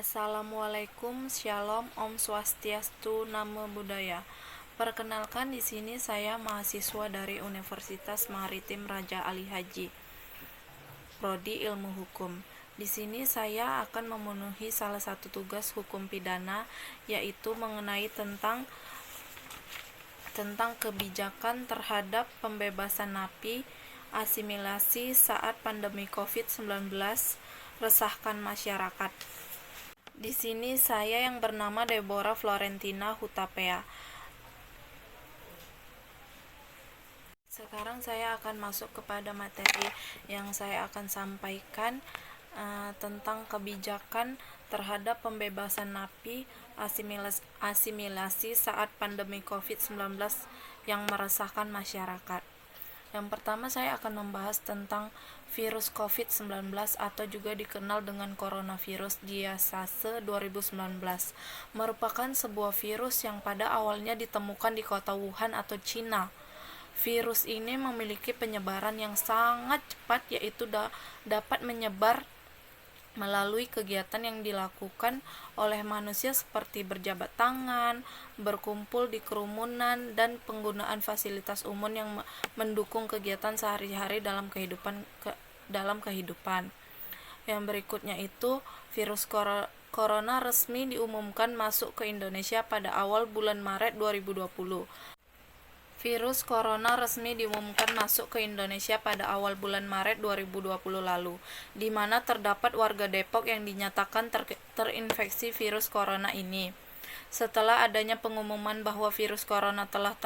Assalamualaikum, Shalom, Om Swastiastu, Namo Buddhaya. Perkenalkan, di sini saya mahasiswa dari Universitas Maritim Raja Ali Haji, Prodi Ilmu Hukum. Di sini saya akan memenuhi salah satu tugas hukum pidana, yaitu mengenai tentang kebijakan terhadap pembebasan napi asimilasi saat pandemi COVID-19 resahkan masyarakat. Di sini saya yang bernama Deborah Florentina Hutapea. Sekarang saya akan masuk kepada materi yang saya akan sampaikan tentang kebijakan terhadap pembebasan napi asimilasi saat pandemi COVID-19 yang meresahkan masyarakat. Yang pertama, saya akan membahas tentang virus COVID-19 atau juga dikenal dengan coronavirus disease 2019. Merupakan sebuah virus yang pada awalnya ditemukan di kota Wuhan atau Cina. Virus ini memiliki penyebaran yang sangat cepat, yaitu dapat menyebar melalui kegiatan yang dilakukan oleh manusia seperti berjabat tangan, berkumpul di kerumunan, dan penggunaan fasilitas umum yang mendukung kegiatan sehari-hari dalam kehidupan. Yang berikutnya itu, virus corona resmi diumumkan masuk ke Indonesia pada awal bulan Maret 2020. Virus corona resmi diumumkan masuk ke Indonesia pada awal bulan Maret 2020 lalu, di mana terdapat warga Depok yang dinyatakan terinfeksi virus corona ini. Setelah adanya pengumuman bahwa virus corona telah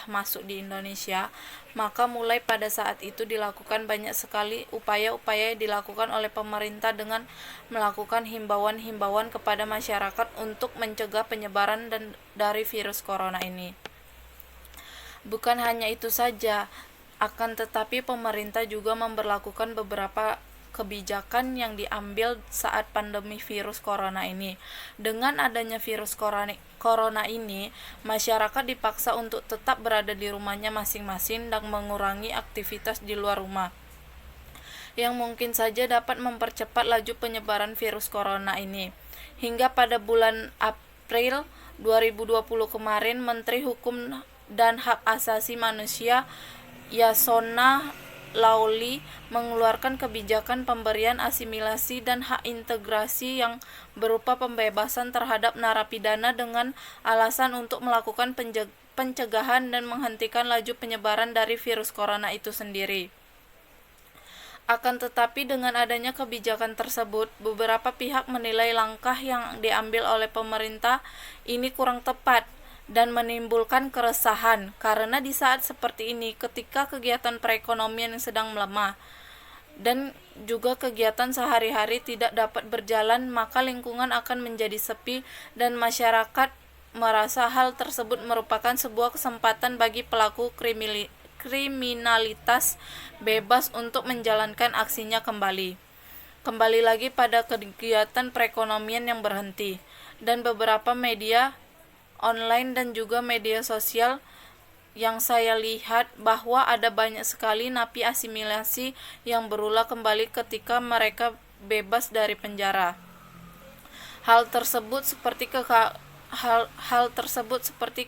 masuk di Indonesia, maka mulai pada saat itu dilakukan banyak sekali upaya-upaya yang dilakukan oleh pemerintah dengan melakukan himbauan-himbauan kepada masyarakat untuk mencegah penyebaran dari virus corona ini. Bukan hanya itu saja, akan tetapi pemerintah juga memberlakukan beberapa kebijakan yang diambil saat pandemi virus corona ini. Dengan adanya virus corona ini, masyarakat dipaksa untuk tetap berada di rumahnya masing-masing dan mengurangi aktivitas di luar rumah, yang mungkin saja dapat mempercepat laju penyebaran virus corona ini. Hingga pada bulan April 2020 kemarin, Menteri Hukum dan Hak Asasi Manusia Yasona Lauli mengeluarkan kebijakan pemberian asimilasi dan hak integrasi yang berupa pembebasan terhadap narapidana dengan alasan untuk melakukan pencegahan dan menghentikan laju penyebaran dari virus corona itu sendiri. Akan tetapi dengan adanya kebijakan tersebut, beberapa pihak menilai langkah yang diambil oleh pemerintah ini kurang tepat dan menimbulkan keresahan, karena di saat seperti ini, ketika kegiatan perekonomian yang sedang melemah dan juga kegiatan sehari-hari tidak dapat berjalan, maka lingkungan akan menjadi sepi dan masyarakat merasa hal tersebut merupakan sebuah kesempatan bagi pelaku kriminalitas bebas untuk menjalankan aksinya kembali lagi pada kegiatan perekonomian yang berhenti. Dan beberapa media online dan juga media sosial yang saya lihat bahwa ada banyak sekali napi asimilasi yang berulah kembali ketika mereka bebas dari penjara. Hal tersebut seperti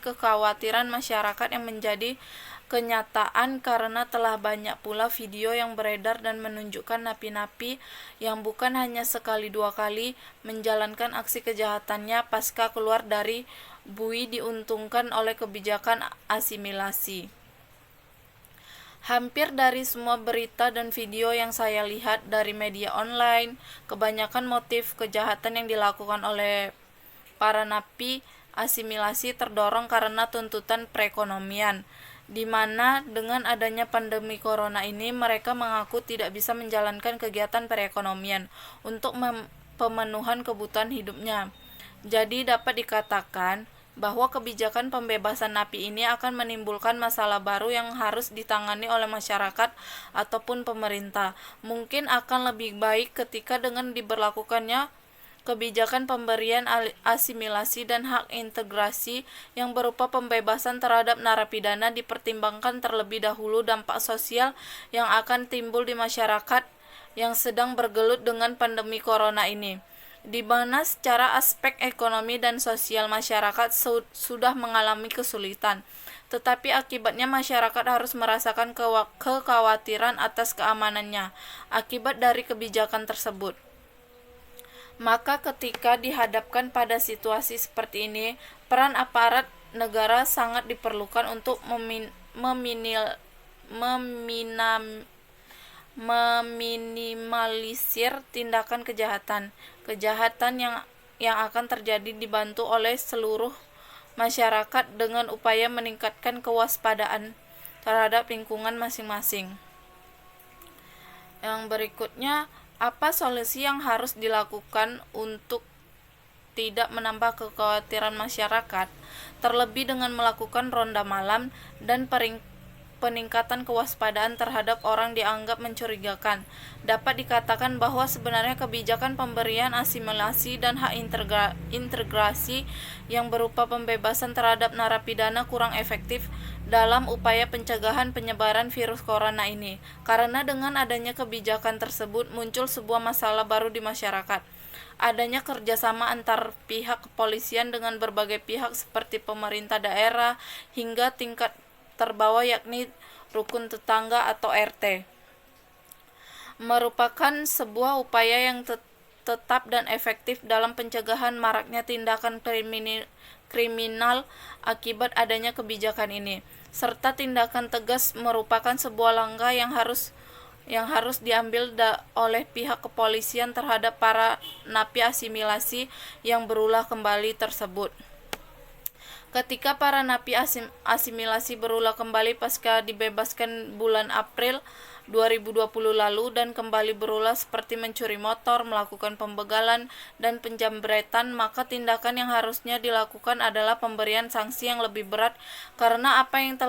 kekhawatiran masyarakat yang menjadi kenyataan karena telah banyak pula video yang beredar dan menunjukkan napi-napi yang bukan hanya sekali dua kali menjalankan aksi kejahatannya pasca keluar dari bui diuntungkan oleh kebijakan asimilasi. Hampir dari semua berita dan video yang saya lihat dari media online, kebanyakan motif kejahatan yang dilakukan oleh para napi asimilasi terdorong karena tuntutan perekonomian, di mana dengan adanya pandemi corona ini mereka mengaku tidak bisa menjalankan kegiatan perekonomian untuk pemenuhan kebutuhan hidupnya. Jadi dapat dikatakan bahwa kebijakan pembebasan napi ini akan menimbulkan masalah baru yang harus ditangani oleh masyarakat ataupun pemerintah. Mungkin akan lebih baik ketika dengan diberlakukannya kebijakan pemberian asimilasi dan hak integrasi yang berupa pembebasan terhadap narapidana dipertimbangkan terlebih dahulu dampak sosial yang akan timbul di masyarakat yang sedang bergelut dengan pandemi corona ini. di mana secara aspek ekonomi dan sosial masyarakat sudah mengalami kesulitan. Tetapi akibatnya masyarakat harus merasakan kekhawatiran atas keamanannya akibat dari kebijakan tersebut. Maka ketika dihadapkan pada situasi seperti ini, peran aparat negara sangat diperlukan untuk meminimalisir tindakan kejahatan yang akan terjadi, dibantu oleh seluruh masyarakat dengan upaya meningkatkan kewaspadaan terhadap lingkungan masing-masing. Yang berikutnya, apa solusi yang harus dilakukan untuk tidak menambah kekhawatiran masyarakat, terlebih dengan melakukan ronda malam dan peningkatan kewaspadaan terhadap orang dianggap mencurigakan. Dapat dikatakan bahwa sebenarnya kebijakan pemberian asimilasi dan hak integrasi yang berupa pembebasan terhadap narapidana kurang efektif dalam upaya pencegahan penyebaran virus corona ini, karena dengan adanya kebijakan tersebut muncul sebuah masalah baru di masyarakat. Adanya kerjasama antar pihak kepolisian dengan berbagai pihak seperti pemerintah daerah hingga tingkat terbawah, yakni rukun tetangga atau RT, merupakan sebuah upaya yang tetap dan efektif dalam pencegahan maraknya tindakan kriminal akibat adanya kebijakan ini, serta tindakan tegas merupakan sebuah langkah yang harus diambil oleh pihak kepolisian terhadap para napi asimilasi yang berulah kembali tersebut. Ketika para napi asimilasi berulah kembali pasca dibebaskan bulan April 2020 lalu dan kembali berulah seperti mencuri motor, melakukan pembegalan, dan penjambretan, maka tindakan yang harusnya dilakukan adalah pemberian sanksi yang lebih berat karena apa yang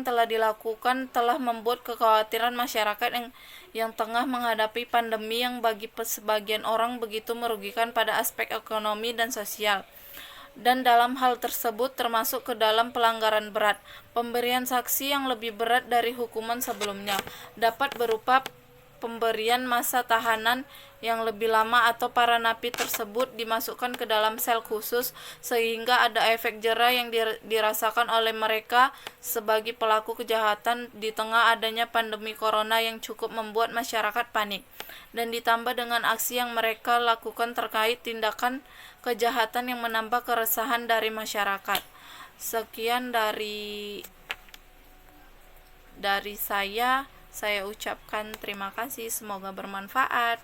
telah dilakukan telah membuat kekhawatiran masyarakat yang tengah menghadapi pandemi yang bagi sebagian orang begitu merugikan pada aspek ekonomi dan sosial. Dan dalam hal tersebut termasuk ke dalam pelanggaran berat. Pemberian sanksi yang lebih berat dari hukuman sebelumnya dapat berupa pemberian masa tahanan yang lebih lama atau para napi tersebut dimasukkan ke dalam sel khusus sehingga ada efek jera yang dirasakan oleh mereka sebagai pelaku kejahatan di tengah adanya pandemi corona yang cukup membuat masyarakat panik, dan ditambah dengan aksi yang mereka lakukan terkait tindakan kejahatan yang menambah keresahan dari masyarakat. Sekian dari saya ucapkan terima kasih, semoga bermanfaat.